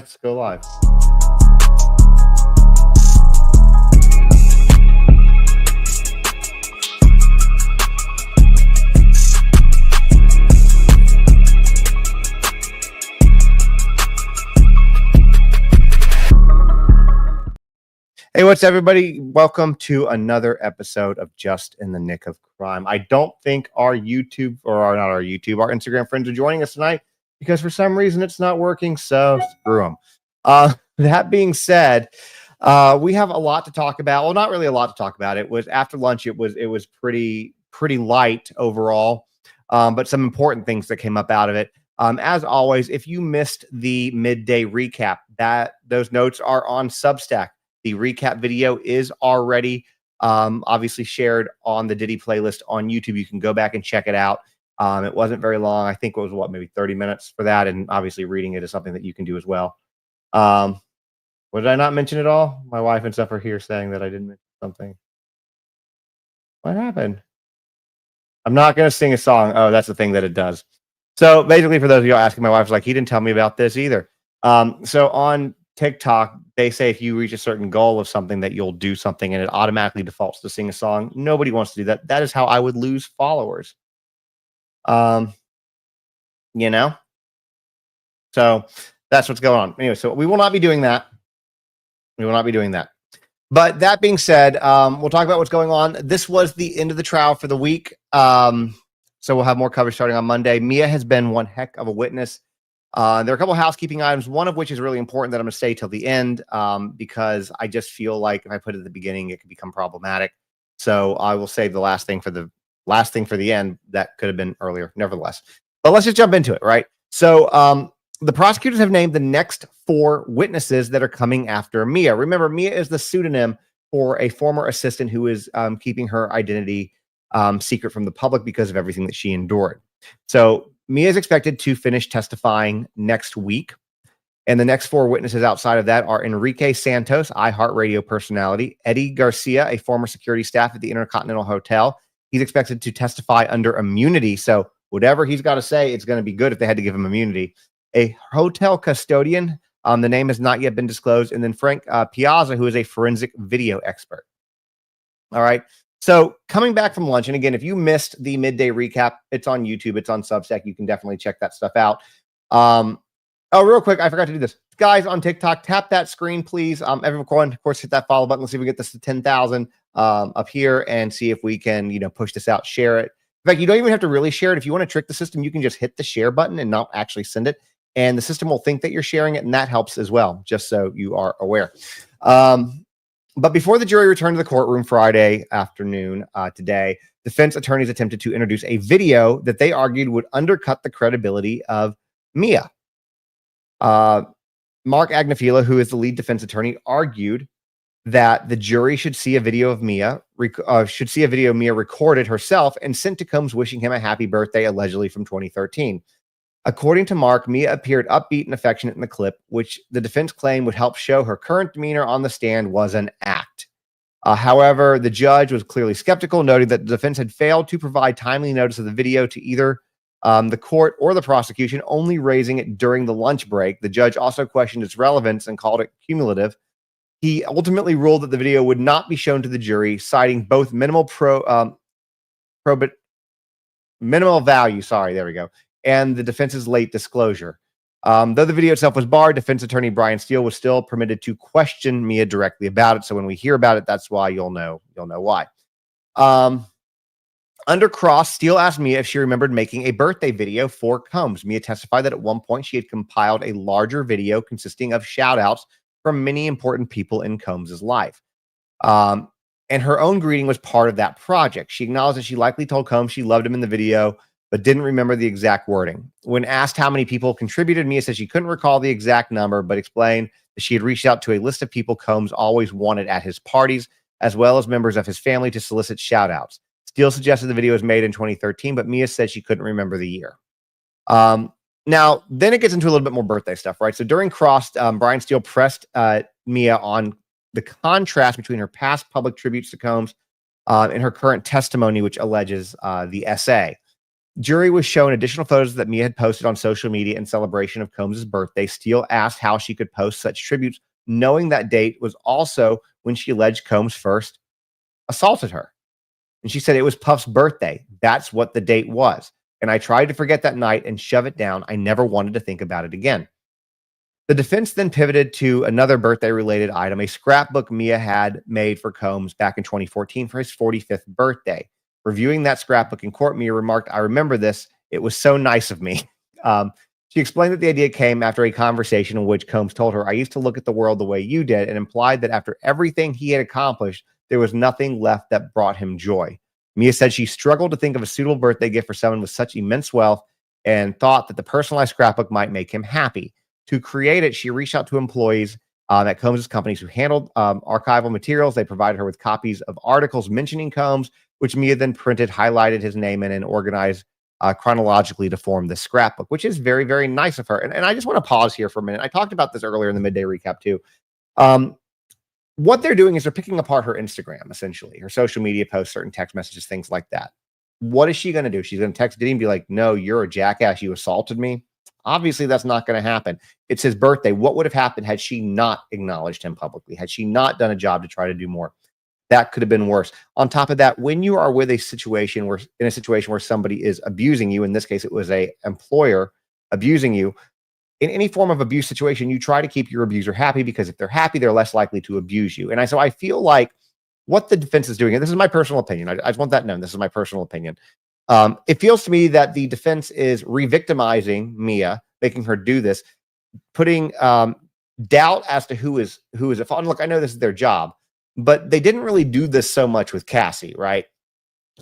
Let's go live. Hey, what's everybody? Welcome to another episode of Just in the Nick of Crime. I don't think our YouTube, or not our YouTube, our Instagram friends are joining us tonight because for some reason it's not working, so screw them. That being said, we have a lot to talk about. Well, not really a lot to talk about. It was after lunch. It was pretty light overall, but some important things that came up out of it. As always, if you missed the midday recap, those notes are on Substack. The recap video is already obviously shared on the Diddy playlist on YouTube. You can go back and check it out. It wasn't very long. I think it was maybe 30 minutes for that. And obviously reading it is something that you can do as well. What did I not mention at all? My wife and stuff are here saying that I didn't mention something. What happened? I'm not going to sing a song. Oh, that's the thing that it does. So basically, for those of you asking, my wife's like, he didn't tell me about this either. So on TikTok, they say if you reach a certain goal of something that you'll do something and it automatically defaults to sing a song. Nobody wants to do that. That is how I would lose followers. You know? So that's what's going on. Anyway, so we will not be doing that. We will not be doing that. But that being said, we'll talk about what's going on. This was the end of the trial for the week. So we'll have more coverage starting on Monday. Mia has been one heck of a witness. There are a couple of housekeeping items, one of which is really important that I'm going to say till the end, because I just feel like if I put it at the beginning, it could become problematic. So I will save the last thing for the end. That could have been earlier, nevertheless. But let's just jump into it, right? So the prosecutors have named the next 4 witnesses that are coming after Mia. Remember, Mia is the pseudonym for a former assistant who is keeping her identity secret from the public because of everything that she endured. So Mia is expected to finish testifying next week. And the next 4 witnesses outside of that are Enrique Santos, iHeartRadio personality, Eddie Garcia, a former security staff at the Intercontinental Hotel. He's expected to testify under immunity. So whatever he's got to say, it's going to be good if they had to give him immunity. A hotel custodian, the name has not yet been disclosed. And then Frank Piazza, who is a forensic video expert. All right. So coming back from lunch, and again, if you missed the midday recap, it's on YouTube, it's on Substack. You can definitely check that stuff out. Oh, real quick, I forgot to do this. Guys on TikTok, tap that screen, please. Everyone, of course, hit that follow button. Let's see if we get this to 10,000 up here and see if we can, push this out, share it. In fact, you don't even have to really share it. If you want to trick the system, you can just hit the share button and not actually send it. And the system will think that you're sharing it, and that helps as well, just so you are aware. But before the jury returned to the courtroom Friday afternoon today, defense attorneys attempted to introduce a video that they argued would undercut the credibility of Mia. Mark Agnafila, who is the lead defense attorney, argued that the jury should see a video of Mia, recorded herself and sent to Combs wishing him a happy birthday, allegedly from 2013. According to Mark, Mia appeared upbeat and affectionate in the clip, which the defense claimed would help show her current demeanor on the stand was an act. However, the judge was clearly skeptical, noting that the defense had failed to provide timely notice of the video to either the court or the prosecution, only raising it during the lunch break. The judge also questioned its relevance and called it cumulative. He ultimately ruled that the video would not be shown to the jury, citing both minimal value. Sorry, there we go. And the defense's late disclosure. Though the video itself was barred, defense attorney Brian Steele was still permitted to question Mia directly about it. So when we hear about it, that's why you'll know why. Under cross, Steele asked Mia if she remembered making a birthday video for Combs. Mia testified that at one point she had compiled a larger video consisting of shout outs from many important people in Combs's life. And her own greeting was part of that project. She acknowledged that she likely told Combs she loved him in the video, but didn't remember the exact wording. When asked how many people contributed, Mia said she couldn't recall the exact number, but explained that she had reached out to a list of people Combs always wanted at his parties, as well as members of his family, to solicit shout-outs. Steele suggested the video was made in 2013, but Mia said she couldn't remember the year. Now, then it gets into a little bit more birthday stuff, right? So during cross, Brian Steele pressed Mia on the contrast between her past public tributes to Combs and her current testimony, which alleges the essay. Jury was shown additional photos that Mia had posted on social media in celebration of Combs' birthday. Steele asked how she could post such tributes, knowing that date was also when she alleged Combs first assaulted her. And she said it was Puff's birthday. That's what the date was. And I tried to forget that night and shove it down. I never wanted to think about it again. The defense then pivoted to another birthday-related item, a scrapbook Mia had made for Combs back in 2014 for his 45th birthday. Reviewing that scrapbook in court, Mia remarked, "I remember this. It was so nice of me." She explained that the idea came after a conversation in which Combs told her, "I used to look at the world the way you did," and implied that after everything he had accomplished, there was nothing left that brought him joy. Mia said she struggled to think of a suitable birthday gift for someone with such immense wealth and thought that the personalized scrapbook might make him happy. To create it, she reached out to employees at Combs' companies who handled archival materials. They provided her with copies of articles mentioning Combs, which Mia then printed, highlighted his name in, and organized chronologically to form the scrapbook, which is very, very nice of her. And I just want to pause here for a minute. I talked about this earlier in the midday recap too. What they're doing is they're picking apart her Instagram, essentially, her social media posts, certain text messages, things like that. What is she going to do? She's going to text Diddy and be like, "No, you're a jackass. You assaulted me." Obviously, that's not going to happen. It's his birthday. What would have happened had she not acknowledged him publicly? Had she not done a job to try to do more? That could have been worse. On top of that, when you are with a situation where somebody is abusing you, in this case, it was a employer abusing you, in any form of abuse situation, you try to keep your abuser happy, because if they're happy, they're less likely to abuse you. And so I feel like what the defense is doing, and this is my personal opinion, I just want that known, this is my personal opinion. It feels to me that the defense is re-victimizing Mia, making her do this, putting doubt as to who is at fault. And look, I know this is their job, but they didn't really do this so much with Cassie, right?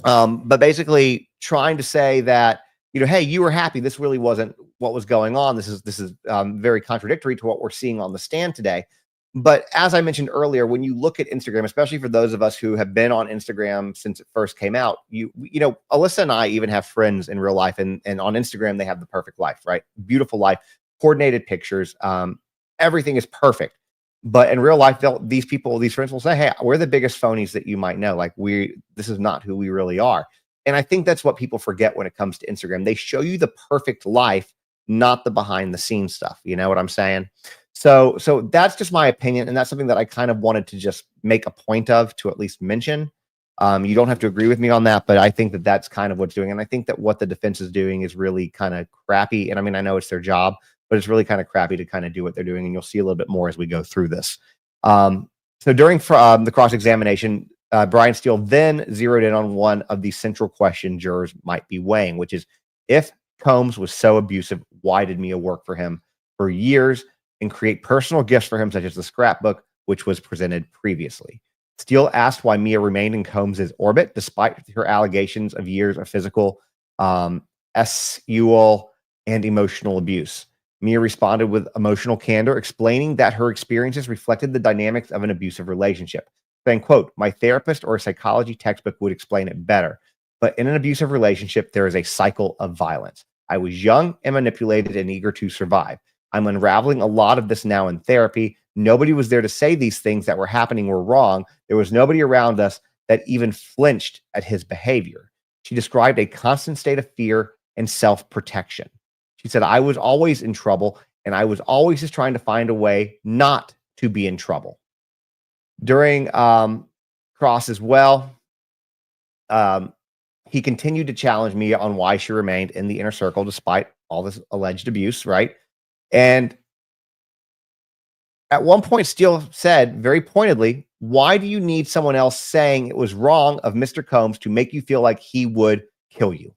But basically trying to say that, hey, you were happy. This really wasn't what was going on. This is very contradictory to what we're seeing on the stand today. But as I mentioned earlier, when you look at Instagram, especially for those of us who have been on Instagram since it first came out, Alyssa and I even have friends in real life, and on Instagram, they have the perfect life, right? Beautiful life, coordinated pictures. Everything is perfect. But in real life, these friends will say, "Hey, we're the biggest phonies that you might know. Like, this is not who we really are." And I think that's what people forget when it comes to Instagram. They show you the perfect life, not the behind the scenes stuff. You know what I'm saying? So that's just my opinion. And that's something that I kind of wanted to just make a point of, to at least mention. You don't have to agree with me on that, but I think that that's kind of what's doing. And I think that what the defense is doing is really kind of crappy. And I mean, I know it's their job, but it's really kind of crappy to kind of do what they're doing. And you'll see a little bit more as we go through this. So during the cross-examination, Brian Steele then zeroed in on one of the central question jurors might be weighing, which is, if Combs was so abusive, why did Mia work for him for years and create personal gifts for him, such as the scrapbook, which was presented previously? Steele asked why Mia remained in Combs' orbit despite her allegations of years of physical, sexual, and emotional abuse. Mia responded with emotional candor, explaining that her experiences reflected the dynamics of an abusive relationship, saying, quote, "My therapist or a psychology textbook would explain it better. But in an abusive relationship, there is a cycle of violence. I was young and manipulated and eager to survive. I'm unraveling a lot of this now in therapy. Nobody was there to say these things that were happening were wrong. There was nobody around us that even flinched at his behavior." She described a constant state of fear and self-protection. She said, "I was always in trouble, and I was always just trying to find a way not to be in trouble." During cross as well, he continued to challenge Mia on why she remained in the inner circle despite all this alleged abuse, right? And at one point, Steele said very pointedly, "Why do you need someone else saying it was wrong of Mr. Combs to make you feel like he would kill you?"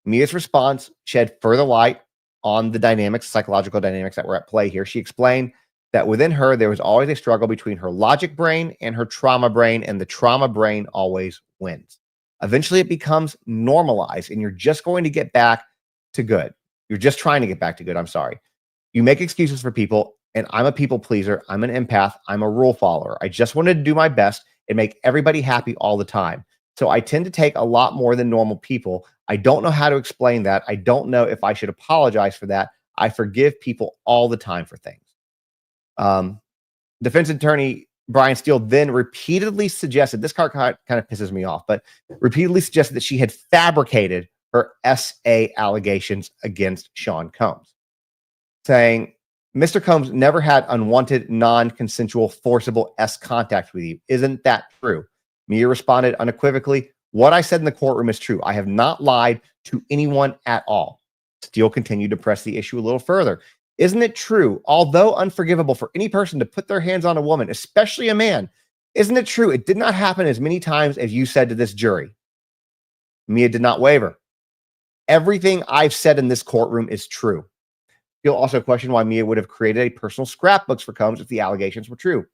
Mia's response shed further light on the psychological dynamics that were at play here. She explained that within her, there was always a struggle between her logic brain and her trauma brain, and the trauma brain always wins. Eventually, it becomes normalized, and you're just going to get back to good. You're just trying to get back to good. I'm sorry. You make excuses for people, and I'm a people pleaser. I'm an empath. I'm a rule follower. I just wanted to do my best and make everybody happy all the time. So I tend to take a lot more than normal people. I don't know how to explain that. I don't know if I should apologize for that. I forgive people all the time for things. Defense attorney Brian Steele then repeatedly suggested, this part kind of pisses me off, but repeatedly suggested that she had fabricated her SA allegations against Sean Combs, saying, Mr. Combs never had unwanted, non-consensual, forcible S contact with you. Isn't that true? Mia responded unequivocally, what I said in the courtroom is true. I have not lied to anyone at all. Steele continued to press the issue a little further. Isn't it true, although unforgivable for any person to put their hands on a woman, especially a man, isn't it true it did not happen as many times as you said to this jury? Mia did not waver. Everything I've said in this courtroom is true. Steele also questioned why Mia would have created a personal scrapbooks for Combs if the allegations were true.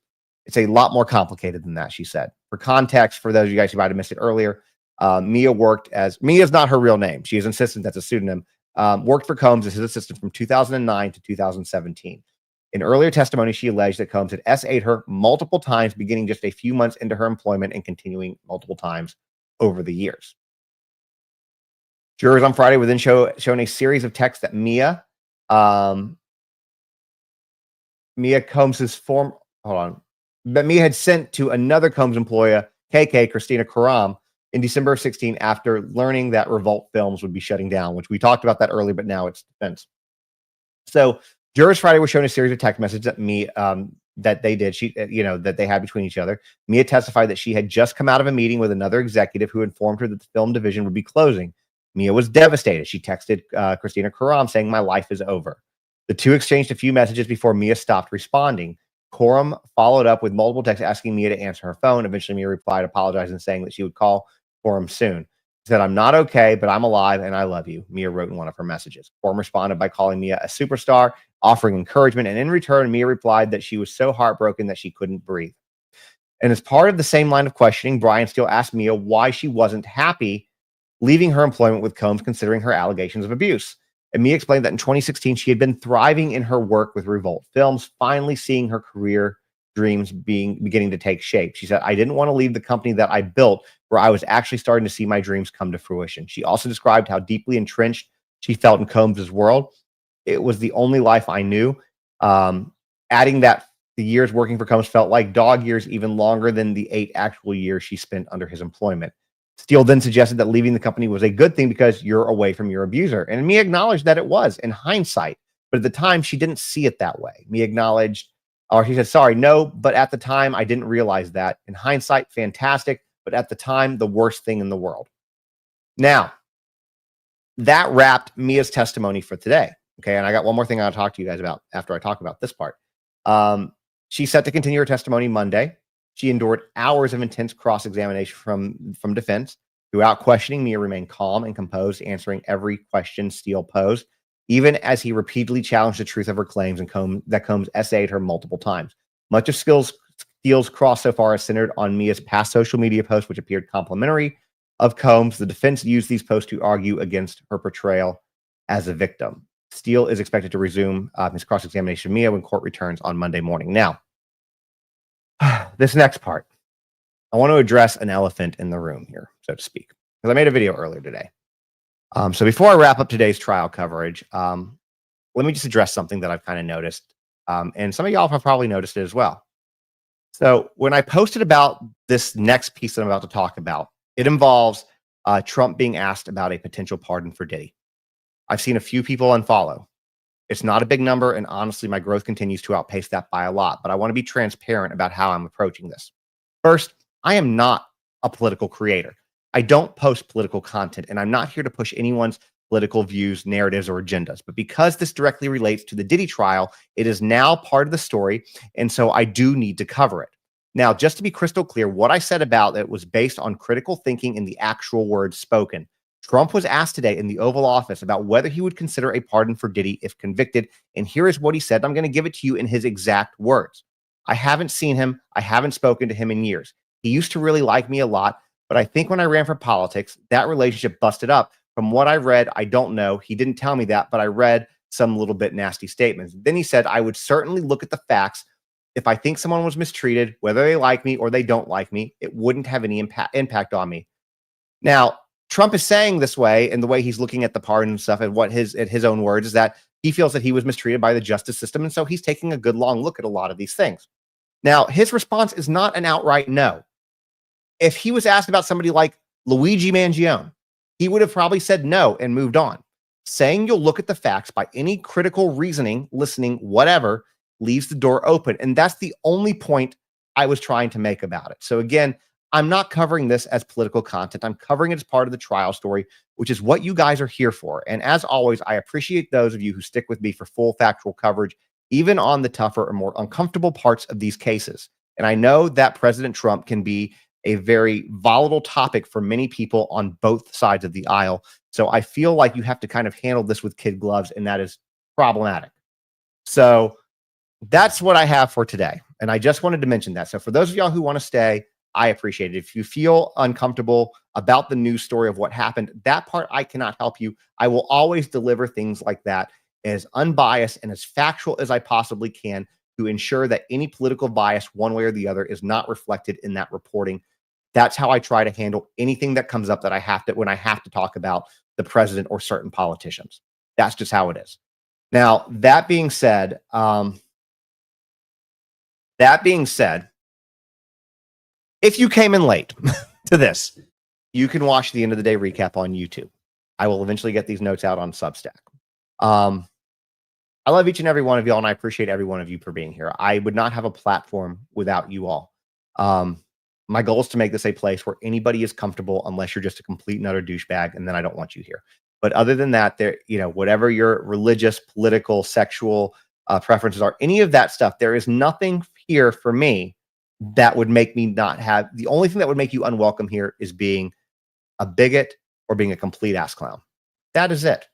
It's a lot more complicated than that, she said. For context, for those of you guys who might have missed it earlier, Mia worked as, Mia's not her real name. She is insistent that's a pseudonym. Worked for Combs as his assistant from 2009 to 2017. In earlier testimony, she alleged that Combs had SA'd her multiple times, beginning just a few months into her employment and continuing multiple times over the years. Jurors on Friday were then shown a series of texts that Mia Combs's that Mia had sent to another Combs employer, KK, Christina Karam, in December of 16 after learning that Revolt Films would be shutting down, which we talked about that earlier, but now it's defense. So jurors Friday were shown a series of text messages that that they did, that they had between each other. Mia testified that she had just come out of a meeting with another executive who informed her that the film division would be closing. Mia was devastated. She texted Christina Karam saying, my life is over. The two exchanged a few messages before Mia stopped responding. Karam followed up with multiple texts asking Mia to answer her phone. Eventually, Mia replied, apologizing, saying that she would call Karam soon. She said, I'm not okay, but I'm alive and I love you, Mia wrote in one of her messages. Karam responded by calling Mia a superstar, offering encouragement, and in return, Mia replied that she was so heartbroken that she couldn't breathe. And as part of the same line of questioning, Brian Steele asked Mia why she wasn't happy leaving her employment with Combs, considering her allegations of abuse. And Mia explained that in 2016, she had been thriving in her work with Revolt Films, finally seeing her career dreams beginning to take shape. She said, I didn't want to leave the company that I built, where I was actually starting to see my dreams come to fruition. She also described how deeply entrenched she felt in Combs' world. It was the only life I knew. Adding that the years working for Combs felt like dog years, even longer than the 8 actual years she spent under his employment. Steele then suggested that leaving the company was a good thing because you're away from your abuser. And Mia acknowledged that it was in hindsight, but at the time she didn't see it that way. Mia acknowledged, or she said, sorry, no, but at the time I didn't realize that. In hindsight, fantastic, but at the time, the worst thing in the world. Now, that wrapped Mia's testimony for today. Okay, and I got one more thing I'll talk to you guys about after I talk about this part. She's set to continue her testimony Monday. She endured hours of intense cross-examination from defense. Throughout questioning, Mia remained calm and composed, answering every question Steele posed, even as he repeatedly challenged the truth of her claims and Combs SA'd her multiple times. Much of Steele's cross so far is centered on Mia's past social media posts, which appeared complimentary of Combs. The defense used these posts to argue against her portrayal as a victim. Steele is expected to resume his cross-examination of Mia when court returns on Monday morning. Now, this next part, I want to address an elephant in the room here, so to speak, because I made a video earlier today. So before I wrap up today's trial coverage, let me just address something that I've kind of noticed, and some of y'all have probably noticed it as well. So when I posted about this next piece that I'm about to talk about, it involves Trump being asked about a potential pardon for Diddy. I've seen a few people unfollow. It's not a big number, and honestly, my growth continues to outpace that by a lot, but I want to be transparent about how I'm approaching this. First, I am not a political creator. I don't post political content, and I'm not here to push anyone's political views, narratives, or agendas. But because this directly relates to the Diddy trial, it is now part of the story, and so I do need to cover it. Now, just to be crystal clear, what I said about it was based on critical thinking and the actual words spoken. Trump was asked today in the Oval Office about whether he would consider a pardon for Diddy if convicted, and here is what he said. I'm going to give it to you in his exact words. I haven't seen him. I haven't spoken to him in years. He used to really like me a lot, but I think when I ran for politics, that relationship busted up. From what I read, I don't know. He didn't tell me that, but I read some little bit nasty statements. Then he said, I would certainly look at the facts. If I think someone was mistreated, whether they like me or they don't like me, it wouldn't have any impact on me. Now, Trump is saying this way, and the way he's looking at the pardon and stuff, and what his own words is that he feels that he was mistreated by the justice system, and so he's taking a good long look at a lot of these things. Now, his response is not an outright no. If he was asked about somebody like Luigi Mangione, he would have probably said no and moved on. Saying you'll look at the facts by any critical reasoning, listening, whatever, leaves the door open. And that's the only point I was trying to make about it. So again, I'm not covering this as political content. I'm covering it as part of the trial story, which is what you guys are here for. And as always, I appreciate those of you who stick with me for full factual coverage, even on the tougher or more uncomfortable parts of these cases. And I know that President Trump can be a very volatile topic for many people on both sides of the aisle. So I feel like you have to kind of handle this with kid gloves, and that is problematic. So that's what I have for today. And I just wanted to mention that. So for those of y'all who want to stay, I appreciate it. If you feel uncomfortable about the news story of what happened, that part I cannot help you. I will always deliver things like that as unbiased and as factual as I possibly can to ensure that any political bias one way or the other is not reflected in that reporting. That's how I try to handle anything that comes up that I have to, when I have to talk about the president or certain politicians. That's just how it is. Now, that being said, if you came in late to this, you can watch the end of the day recap on YouTube. I will eventually get these notes out on Substack. I love each and every one of y'all, and I appreciate every one of you for being here. I would not have a platform without you all. My goal is to make this a place where anybody is comfortable, unless you're just a complete and utter douchebag, and then I don't want you here. But other than that, there, you know, whatever your religious, political, sexual preferences are, any of that stuff, there is nothing here for me that would make me not have. The only thing that would make you unwelcome here is being a bigot or being a complete ass clown. That is it.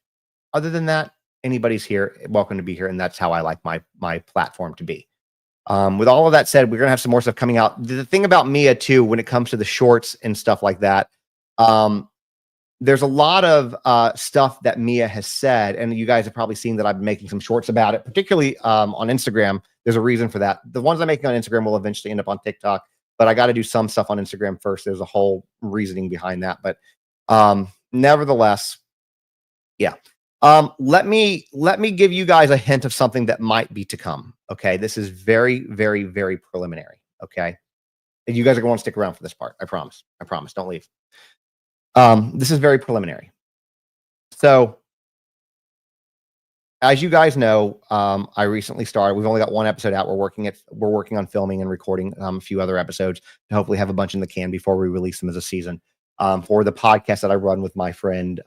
Other than that, anybody's here, welcome to be here, and that's how I like my platform to be. With all of that said, we're gonna have some more stuff coming out. The thing about Mia too, when it comes to the shorts and stuff like that, there's a lot of stuff that Mia has said, and you guys have probably seen that I've been making some shorts about it, particularly on Instagram. There's a reason for that. The ones I'm making on Instagram will eventually end up on TikTok, but I got to do some stuff on Instagram first. There's a whole reasoning behind that, but nevertheless, yeah. Let me give you guys a hint of something that might be to come. Okay, this is very, very, very preliminary. Okay, and you guys are going to stick around for this part. I promise. I promise. Don't leave. This is very preliminary. So, as you guys know, I recently started. We've only got one episode out. We're working on filming and recording a few other episodes to hopefully have a bunch in the can before we release them as a season. For the podcast that I run with my friend,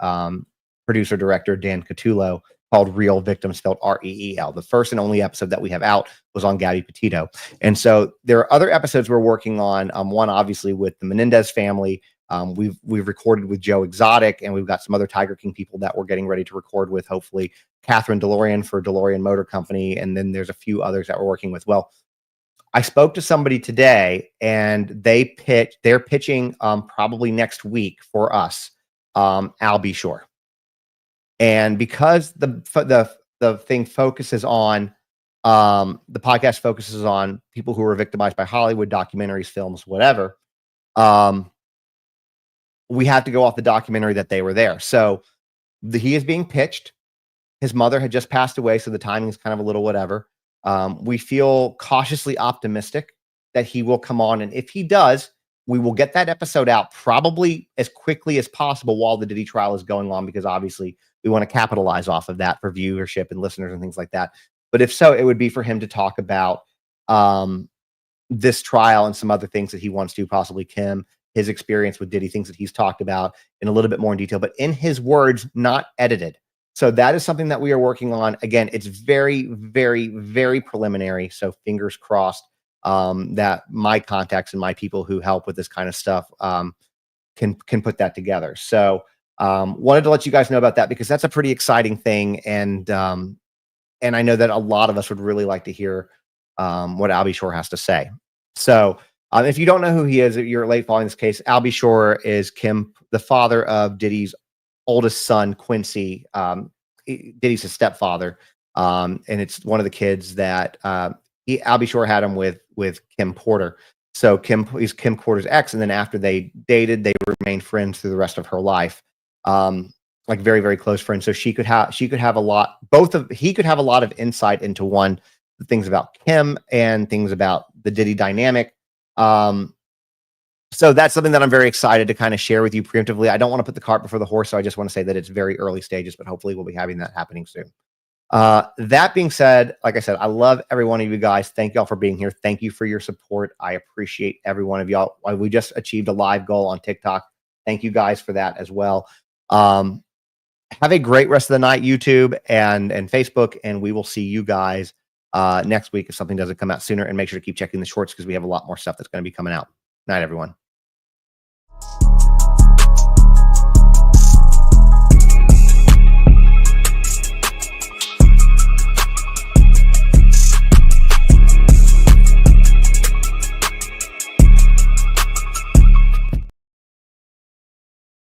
producer director Dan Catullo, called Real Victims, spelled R-E-E-L. The first and only episode that we have out was on Gabby Petito. And so there are other episodes we're working on. One obviously with the Menendez family. We've recorded with Joe Exotic, and we've got some other Tiger King people that we're getting ready to record with, hopefully Catherine DeLorean for DeLorean Motor Company. And then there's a few others that we're working with. Well, I spoke to somebody today, and they're pitching probably next week for us, Al B. Shore. And because the thing focuses on, the podcast focuses on people who are victimized by Hollywood, documentaries, films, whatever, we have to go off the documentary that they were there. So he is being pitched. His mother had just passed away, so the timing is kind of a little whatever. We feel cautiously optimistic that he will come on, and if he does, we will get that episode out probably as quickly as possible while the Diddy trial is going on, because obviously we want to capitalize off of that for viewership and listeners and things like that. But if so, it would be for him to talk about this trial and some other things that he wants to, possibly Kim, his experience with Diddy, things that he's talked about in a little bit more in detail, but in his words, not edited. So that is something that we are working on. Again, it's very, very, very preliminary. So fingers crossed that my contacts and my people who help with this kind of stuff can put that together. So wanted to let you guys know about that, because that's a pretty exciting thing. And I know that a lot of us would really like to hear what Al B. Shore has to say. So if you don't know who he is, if you're late following this case, Al B. Shore is Kim, the father of Diddy's oldest son, Quincy. Diddy's his stepfather. And it's one of the kids that Al B. Shore had him with Kim Porter. So he's Kim Porter's ex. And then after they dated, they remained friends through the rest of her life. Like very, very close friends. So he could have a lot of insight into the things about Kim and things about the Diddy dynamic. So that's something that I'm very excited to kind of share with you preemptively. I don't want to put the cart before the horse, so I just want to say that it's very early stages, but hopefully we'll be having that happening soon. That being said, like I said, I love every one of you guys. Thank y'all for being here. Thank you for your support. I appreciate every one of y'all. We just achieved a live goal on TikTok. Thank you guys for that as well. Have a great rest of the night, YouTube and Facebook, and we will see you guys next week if something doesn't come out sooner. And make sure to keep checking the shorts because we have a lot more stuff that's going to be coming out. Night, everyone.